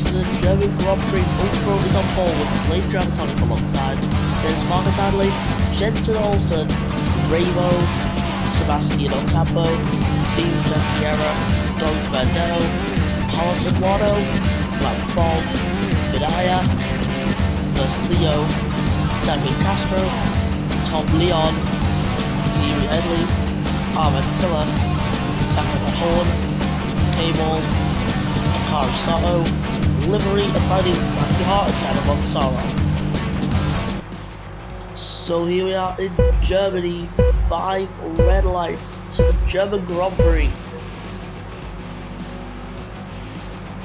to the German Grand Prix. Ultra is on pole with Blade Dragononic alongside. There's Marcus Adley, Jensen Olsen, Ravo, Sebastian Ocampo, Dean Serpiera, Don Verdell, Carlos Eduardo, Matt Fogg, Vidaya, Leo, David Castro, Tom Leon, Thierry Edley, Armand Silla, Takuma Horn, K-Ball, Akari Sato, Livery, and finally Matthew Hart and Adam Gonzalo. So here we are in Germany, 5 red lights to the German Grand Prix.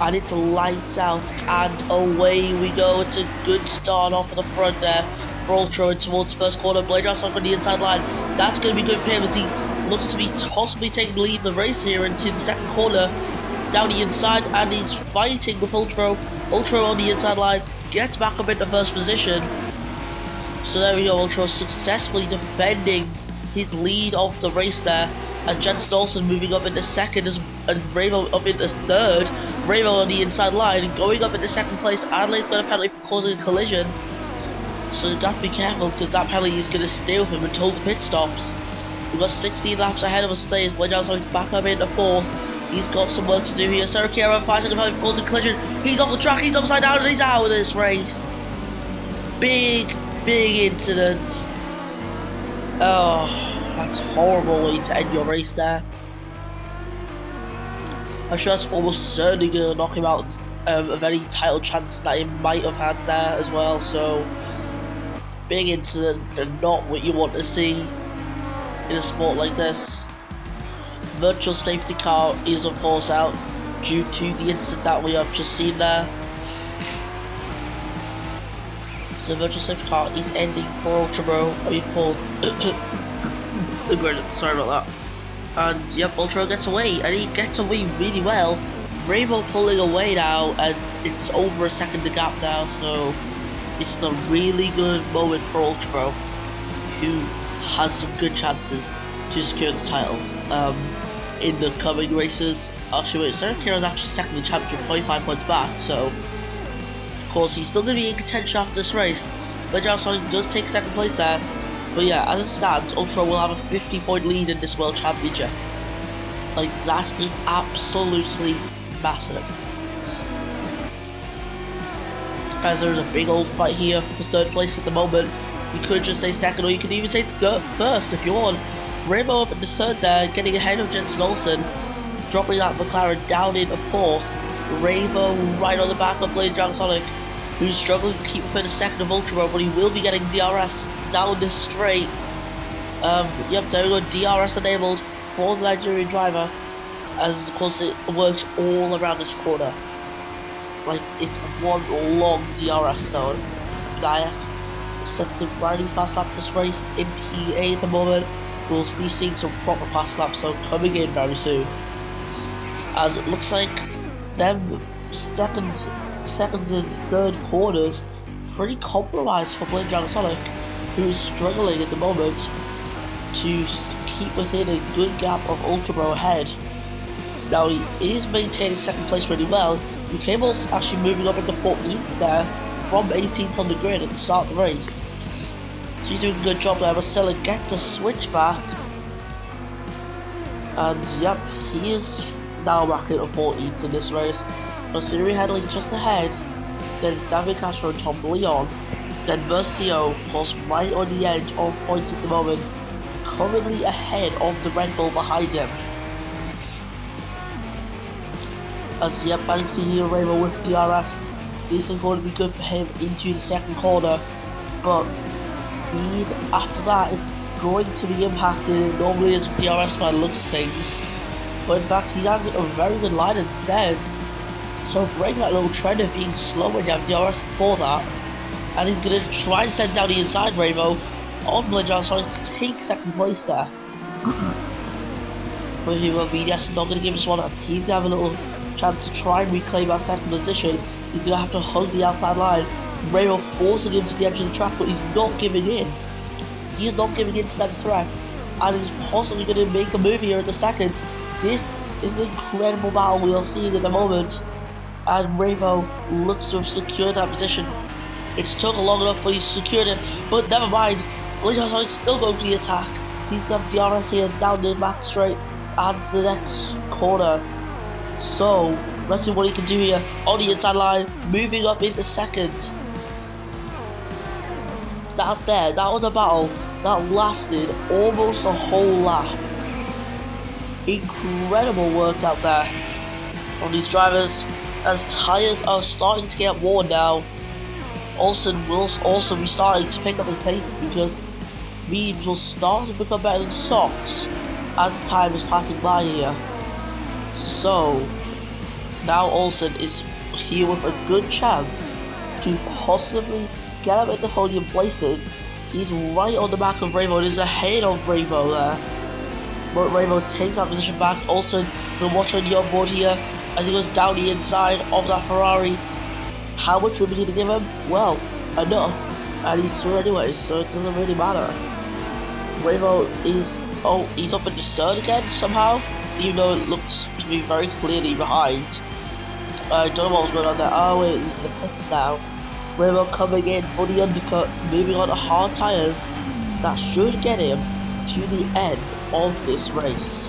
And it's lights out and away we go. It's a good start off at the front there for Ultra and towards first corner. Blade Dragononic on the inside line. That's going to be good for him as he looks to be possibly taking the lead in the race here into the second corner. Down the inside and he's fighting with Ultra. Ultra on the inside line gets back up into first position. So there we go, Ultra successfully defending his lead of the race there. And Jensen Olsen moving up into second and Ravo up into third. Ravo on the inside line going up into second place. Adelaide's got a penalty for causing a collision. So you have to be careful because that penalty is going to stay with him until the pit stops. We've got 16 laps ahead of us today. Blade Dragononic back up into fourth. He's got some work to do here. Serpiera 5 second penalty for causing a collision. He's off the track, he's upside down and he's out of this race. Big incident. Oh, that's a horrible way to end your race there. I'm sure that's almost certainly going to knock him out of any title chance that he might have had there as well. So, big incident and not what you want to see in a sport like this. Virtual safety car is of course out due to the incident that we have just seen there. So the virtual safety car is ending for Ultra Bro. For the grid. Sorry about that. And yep, Ultra gets away, and he gets away really well. Ravo pulling away now, and it's over a second to gap now. So it's a really good moment for Ultra Bro, who has some good chances to secure the title in the coming races. Actually, wait, Serpiera is actually second in the championship, 25 points back. So of course, he's still going to be in contention after this race. Blade Dragononic does take second place there. But yeah, as it stands, Ultra will have a 50-point lead in this World Championship. Like, that is absolutely massive. As there's a big old fight here for third place at the moment. You could just say second, or you could even say first if you want. Ravo up in the third there, getting ahead of Jensen Olsen. Dropping that McLaren down into fourth. Ravo right on the back of Blade Dragononic, who's struggling to keep within a second of Ultra, but he will be getting DRS down this straight. Yep, there we go, DRS enabled for the Nigerian driver, as of course it works all around this corner. Like, it's one long DRS zone. Vidaya is set to riding fast lap this race in P8 at the moment. We'll be seeing some proper fast laps so coming in very soon. As it looks like them second and third corners pretty compromised for Blade Dragononic, who is struggling at the moment to keep within a good gap of Ultra Bro ahead. Now he is maintaining second place really well. Cable's actually moving up into 14th there from 18th on the grid at the start of the race. So he's doing a good job there. Marcella gets a switch back. And yep, he is now back into 14th in this race. But Thierry Edley just ahead. Then it's David Castro and Tom Leon. Then Versio, of course, right on the edge on points at the moment. Currently ahead of the Red Bull behind him. As yep, I can see here Ravo with DRS. This is going to be good for him into the second corner. But speed after that is going to be impacted. Normally as DRS by the looks of things. But in fact, he has a very good line instead. So break that little trend of being slow when you have DRS before that. And he's going to try and send down the inside Ravo on Blade Dragononic to take second place there. But here we go, VDS is not going to give us one up. He's going to have a little chance to try and reclaim our second position. He's going to have to hug the outside line. Ravo forcing him to the edge of the track, but he's not giving in. He is not giving in to them threats. And he's possibly going to make a move here in the second. This is an incredible battle we are seeing at the moment. and Ravo looks to have secured that position. It's took long enough for you to secure it, but never mind. Sonic's still going for the attack. He's got DRS here down the back straight and to the next corner. So, let's see what he can do here on the inside line, moving up into second. That was a battle that lasted almost a whole lap. Incredible work out there on these drivers, as tyres are starting to get worn now. Olsen will also be starting to pick up his pace because mediums will start to become better than softs as the time is passing by here. So now Olsen is here with a good chance to possibly get up in the podium places. He's right on the back of Ravo and is ahead of Ravo there. But Ravo takes that position back. Olsen will watch on the onboard here as he goes down the inside of that Ferrari. How much room is he going to give him? Well, enough. And he's through anyway, so it doesn't really matter. Ravo is, he's up in the third again somehow, even though it looks to be very clearly behind. I don't know what was going on there. Oh wait, he's in the pits now. Ravo coming in for the undercut, moving on to hard tyres. That should get him to the end of this race.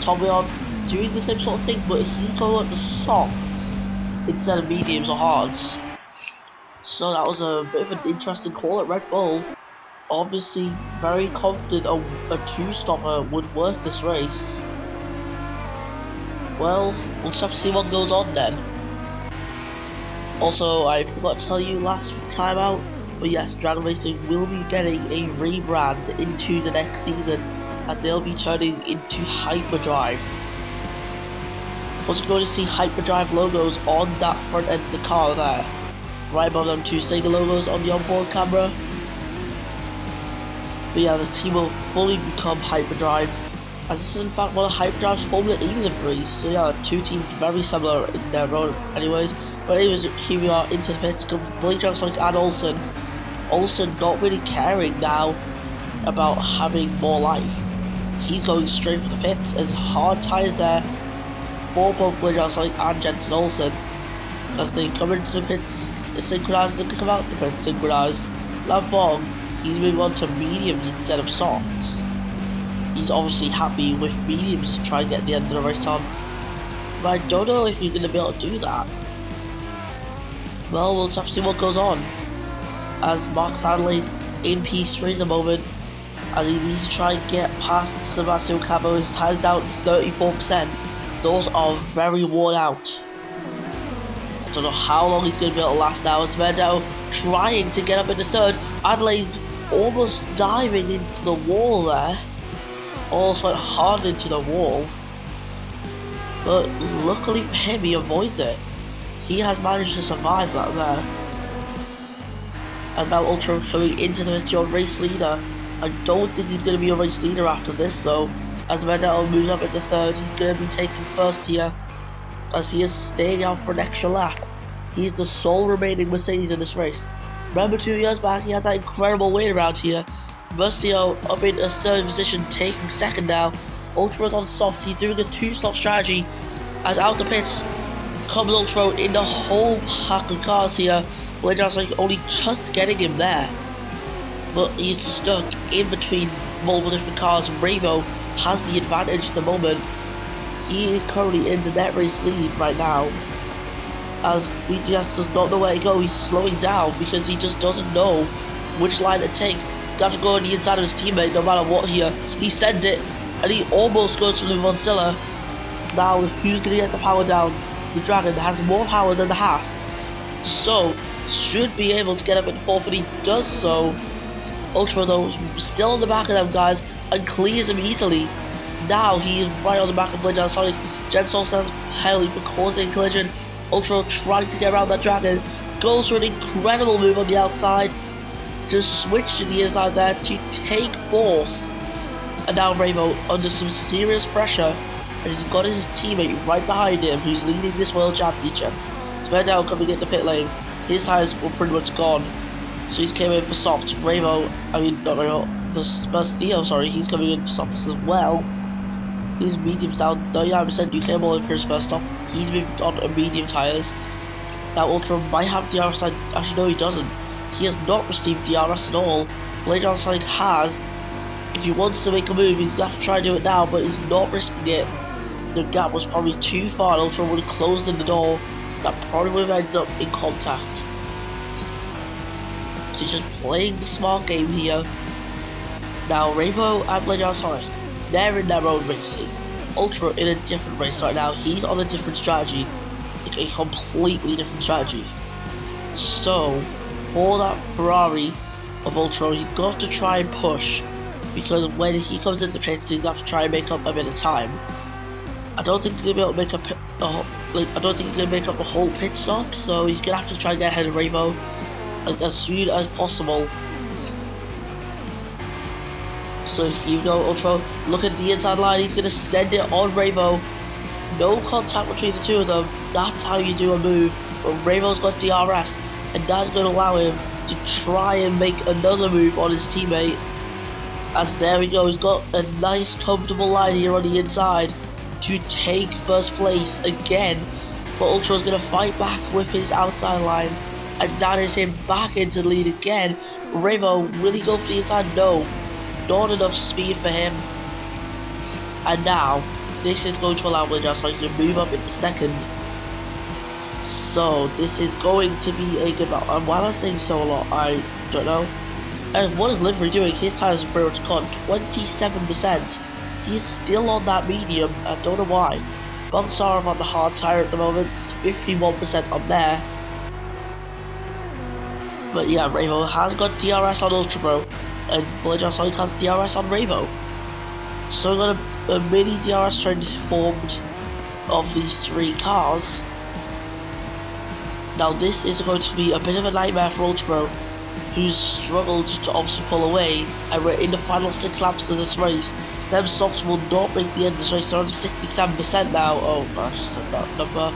Tom Leon doing the same sort of thing, but he's going on the softs instead of mediums or hards. So that was a bit of an interesting call at Red Bull. Obviously very confident a two-stopper would work this race. Well, we'll just have to see what goes on then. Also, I forgot to tell you last time out, but yes, Dragon Racing will be getting a rebrand into the next season, as they'll be turning into Hyperdrive. Also going to see Hyperdrive logos on that front end of the car there, right above them two Sega logos on the onboard camera. But yeah, the team will fully become Hyperdrive, as this is in fact one of Hyperdrive's Formula E liveries. So yeah, two teams very similar in their own anyways. But anyways, here we are into the pits, completely Sonic and Olsen. Olsen not really caring now about having more life. He's going straight for the pits as hard tyres there for both William Sonic and Jensen Olsen, as they come into the pits synchronized and come out the pits synchronized. Lamfong, he's moving on to mediums instead of softs. He's obviously happy with mediums to try and get the end of the race on, but I don't know if he's going to be able to do that. Well, we'll just have to see what goes on, as Mark Stanley in P3 at the moment, as he needs to try and get past Sebastian Cabo. His tyres down to 34%. Those are very worn out. I don't know how long he's going to be able to last now, as Mendel trying to get up in the third. Adelaide almost diving into the wall there. Almost went hard into the wall. But luckily for him, he avoids it. He has managed to survive that there. And now Ultra coming into the picture on race leader. I don't think he's going to be a race leader after this though. As Mendel moves up into third, he's going to be taking first here, as he is staying out for an extra lap. He's the sole remaining Mercedes in this race. Remember 2 years back, he had that incredible win around here. Mustio up in a third position, taking second now. Ultra's on softs, he's doing a two-stop strategy, as out the pits comes Ultra in the whole pack of cars here. Williams like only just getting him there, but he's stuck in between multiple different cars. Ravo has the advantage at the moment. He is currently in the net race lead right now, as we just does not know where to go. He's slowing down because he just doesn't know which line to take. He has to go on the inside of his teammate no matter what here. He sends it, and he almost goes for the Vansilla. Now, who's going to get the power down? The Dragon has more power than the Haas, so should be able to get up in fourth, and he does so. Ultra though, still on the back of them guys, and clears him easily. Now he is right on the back of Blind Sonic. Jensen stands heavily for causing a collision. Ultra trying to get around that Dragon, goes for an incredible move on the outside to switch to the inside there to take fourth. And now Ravo under some serious pressure, as he's got his teammate right behind him who's leading this world championship. Mendel coming in the pit lane, his tyres were pretty much gone, so he's came in for softs. Bastillo, sorry, he's coming in for softs as well. His medium's down 39%, you came all in for his first stop. He's moved on to medium tyres. Now Ultra might have DRS, actually no he doesn't. He has not received DRS at all. Blade Sonic has. If he wants to make a move, he's going to have to try and do it now, but he's not risking it. The gap was probably too far, and Ultra would have closed in the door. That probably would have ended up in contact. So he's just playing the smart game here. Now Rainbow and Blade Sonic, they're in their own races. Ultra in a different race right now. He's on a different strategy. Like a completely different strategy. So, for that Ferrari of Ultra, he's got to try and push. Because when he comes into pits, he's got to try and make up a bit of time. I don't think he's gonna be able to make up a whole pit stop, so he's gonna have to try and get ahead of Ravo like as soon as possible. So here we go, Ultra. Look at the inside line, he's gonna send it on Ravo. No contact between the two of them. That's how you do a move. But Ravo's got DRS, and that's gonna allow him to try and make another move on his teammate. As there we go, he's got a nice comfortable line here on the inside to take first place again, but Ultra's going to fight back with his outside line, and that is him back into the lead again. Ravo, will he go for the inside? No, not enough speed for him. And now, this is going to allow Blade Sonic to move up into second. So, this is going to be a good battle, and while I'm saying so a lot, I don't know. And what is Livery doing? His tires are pretty much gone, 27%. He's still on that medium, I don't know why. Bonsarov on the hard tire at the moment, 51% on there. But yeah, Ravo has got DRS on Ultra Pro, and Blade Sonic has DRS on Ravo. So we've got a mini DRS trend formed of these three cars. Now this is going to be a bit of a nightmare for Ultra Pro, who's struggled to obviously pull away, and we're in the final 6 laps of this race. Them stops will not make the end of this race. They're on 67% now. Oh, I just took that number.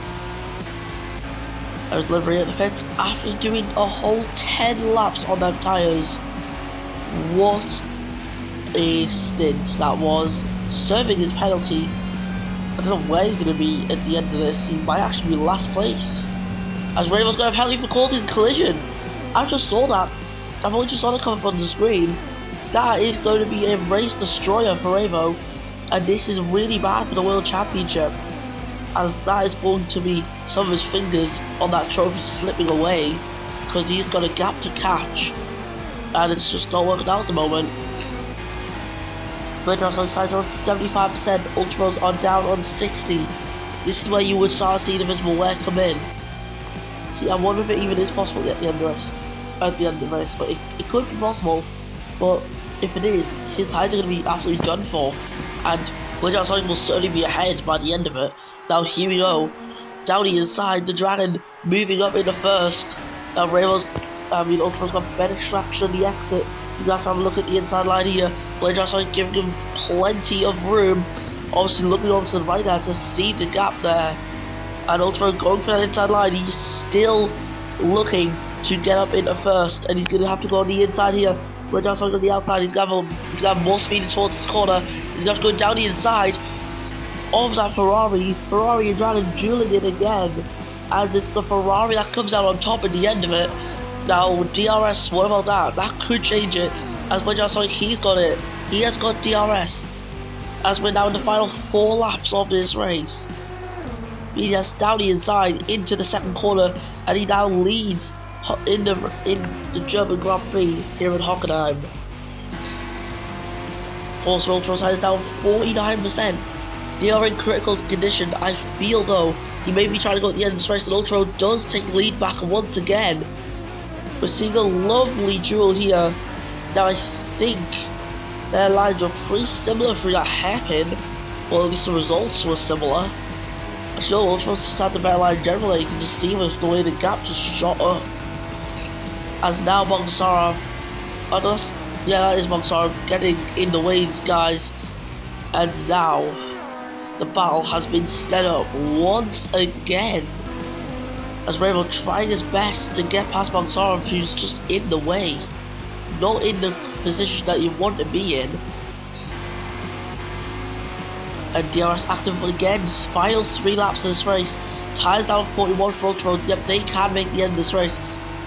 There's Livery at the pits after doing a whole 10 laps on them tyres. What a stint that was. Serving his penalty. I don't know where he's going to be at the end of this. He might actually be last place. As Ravo's got a penalty for causing a collision. I just saw that. I've only just saw it come up on the screen. That is going to be a race destroyer for Ravo, and this is really bad for the World Championship, as that is going to be some of his fingers on that trophy slipping away, because he's got a gap to catch, and it's just not working out at the moment. Blade Sonic's tires are on 75%, Ultras are down on 60. This is where you would start to see the visible wear come in. See, I wonder if it even is possible at the end of the race. But it could be possible. But if it is, his tires are going to be absolutely done for, and Blade Sonic will certainly be ahead by the end of it. Now here we go, down the inside, the Dragon moving up into first. Now Ultra's got better traction on the exit. He's going to have a look at the inside line here. Blade Sonic giving him plenty of room. Obviously looking over to the right there to see the gap there. And Ultra going for that inside line. He's still looking to get up into first, and he's going to have to go on the inside here. Blade Sonic on the outside. He's going to have more speed towards this corner. He's going to have to go down the inside of that Ferrari. Ferrari and Dragon dueling it again, and it's the Ferrari that comes out on top at the end of it. Now DRS, what about that? That could change it. As Blade Sonic, he's got it. He has got DRS. As we're now in the final 4 laps of this race. He has down the inside into the second corner, and he now leads in the German Grand Prix here in Hockenheim. Horse Ultra's is down 49%. They are in critical condition. I feel though he may be trying to go at the end of this race, and Ultra does take the lead back once again. We're seeing a lovely duel here. Now I think their lines were pretty similar through that hairpin. Well, at least the results were similar. I feel Ultra's just had the better line generally. You can just see with the way the gap just shot up. As now Bonsarov, yeah, that is Bonsarov getting in the weeds, guys. And now the battle has been set up once again, as Ravo trying his best to get past Bonsarov, who's just in the way, not in the position that you want to be in. And DRS active again. Final 3 laps of this race. Tires down 41 for Ultra. Yep, they can make the end of this race.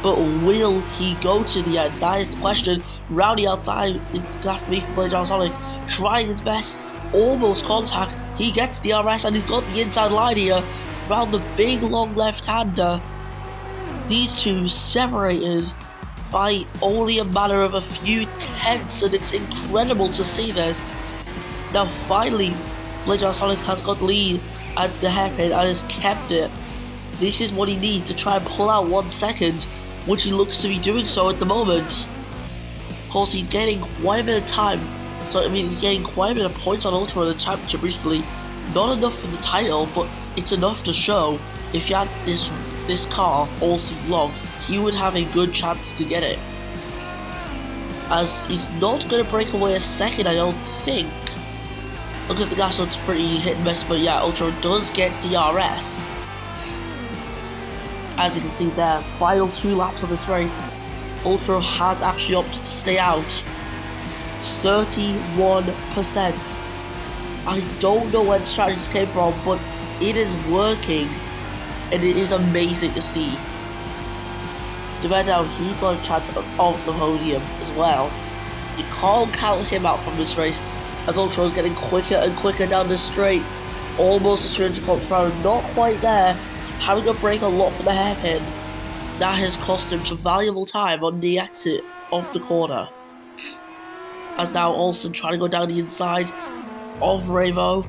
But will he go to the end? That is the question. Rowdy outside. It's got to be for Blade Sonic. Trying his best. Almost contact. He gets DRS and he's got the inside line here. Around the big long left-hander. These two separated by only a matter of a few tenths, and it's incredible to see this. Now finally, Blade Sonic has got the lead at the hairpin and has kept it. This is what he needs to try and pull out 1 second, which he looks to be doing so at the moment. Of course, he's gaining quite a bit of time, so I mean he's getting quite a bit of points on Ultra in the championship recently. Not enough for the title, but it's enough to show if he had this car all season long, he would have a good chance to get it. As he's not going to break away a second, I don't think. Look at the gas, it's pretty hit and miss, but yeah, Ultra does get DRS. As you can see there, final 2 laps of this race, Ultra has actually opted to stay out. 31%. I don't know where the strategies came from, but it is working, and it is amazing to see. Now he's got a chance of the podium as well. You can't count him out from this race, as Ultra is getting quicker and quicker down the straight. Almost a 300 km per hour, not quite there. Having to brake a lot for the hairpin. That has cost him some valuable time on the exit of the corner. As now Olsen trying to go down the inside of Revo.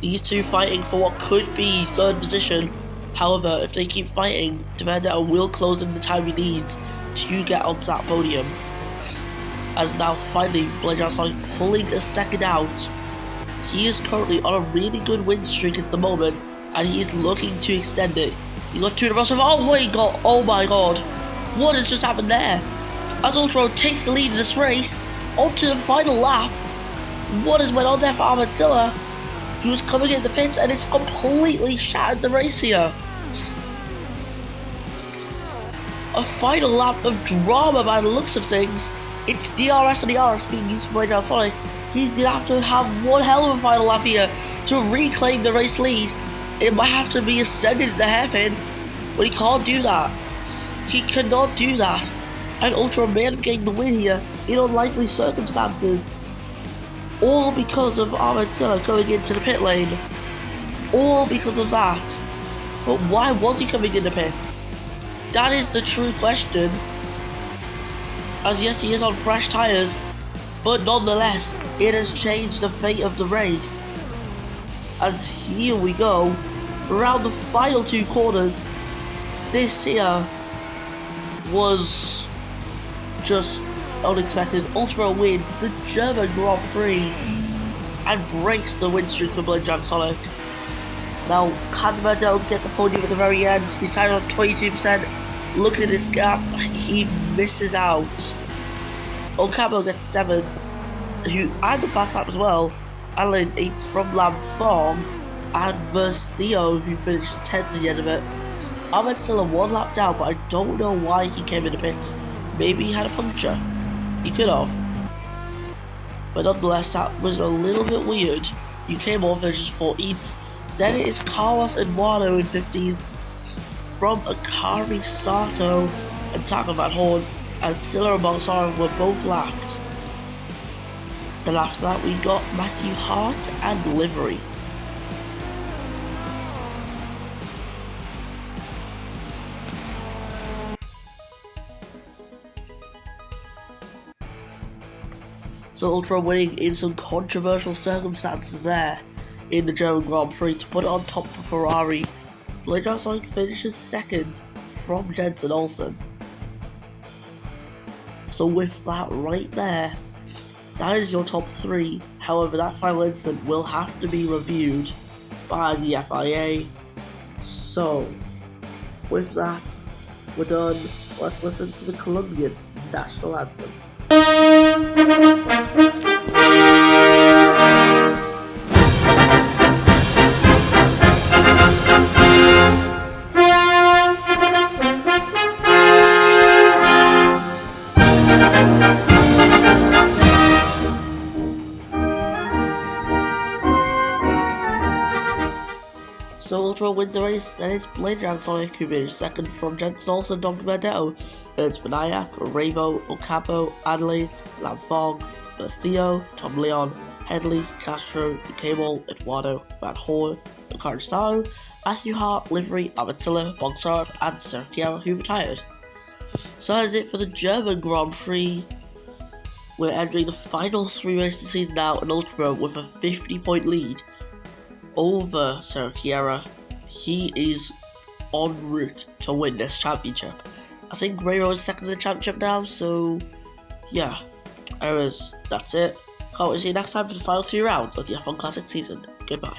These two fighting for what could be 3rd position. However, if they keep fighting, Devendao will close in the time he needs to get onto that podium. As now finally, Blade Sonic pulling a second out. He is currently on a really good win streak at the moment, and he is looking to extend it. He's got 2 in a row. Oh my god, what has just happened there? As Ultra takes the lead in this race, onto the final lap. What has went on there for Ahmed Silla? He was coming in the pits and it's completely shattered the race here. A final lap of drama by the looks of things. It's DRS and the RS being used by Blade Sonic. He's going to have one hell of a final lap here to reclaim the race lead. It might have to be ascended in the hairpin, but he can't do that. He cannot do that. And Ultra may end up getting the win here in unlikely circumstances. All because of Ahmed Silla going into the pit lane. All because of that. But why was he coming in the pits? That is the true question. As yes, he is on fresh tyres, but nonetheless, it has changed the fate of the race. As here we go, around the final 2 corners, this here was just unexpected. Ultra wins the German Grand Prix and breaks the win streak for Blade Sonic. Now, can Vandal get the podium at the very end? He's tied on 22%. Look at this gap, he misses out. Ocampo gets 7th, and the fast lap as well. Alan 8th from Lamb Farm, and versus Theo, who finished 10th at the end of it. Ahmed Silla 1 lap down, but I don't know why he came in the pits. Maybe he had a puncture. He could have. But nonetheless, that was a little bit weird. You came off finishes 14th. Then it is Carlos Eduardo in 15th. From Akari Sato and Taco Van Horn, and Silla and Balsara were both lapped. Then after that we got Matthew Hart and Livery. So Ultra winning in some controversial circumstances there in the German Grand Prix to put it on top for Ferrari. Blade Sonic finishes 2nd from Jensen Olsen. So with that right there, that is your top 3. However, that final incident will have to be reviewed by the FIA. So, with that, we're done. Let's listen to the Colombian national anthem. Remo wins the race, then it's later on Sonic who finished second from Jensen Olsen, Dom Vendetto. Then it's Vinayak, Revo, Ocampo, Adelaide, Lanfong, Castillo, Tom Leon, Headley, Castro, Cable, Eduardo, Van Horn, Ricardo Starro, Matthew Hart, Livery, Amatilla, Bogsart, and Sergio who retired. So that is it for the German Grand Prix. We're entering the final 3 races of the season now in Ultra with a 50-point lead over Sergio. He is en route to win this championship. I think Remo is second in the championship now, so yeah. Anyways, that's it. Can't wait to see you next time for the final 3 rounds of the F1 Classic season. Goodbye.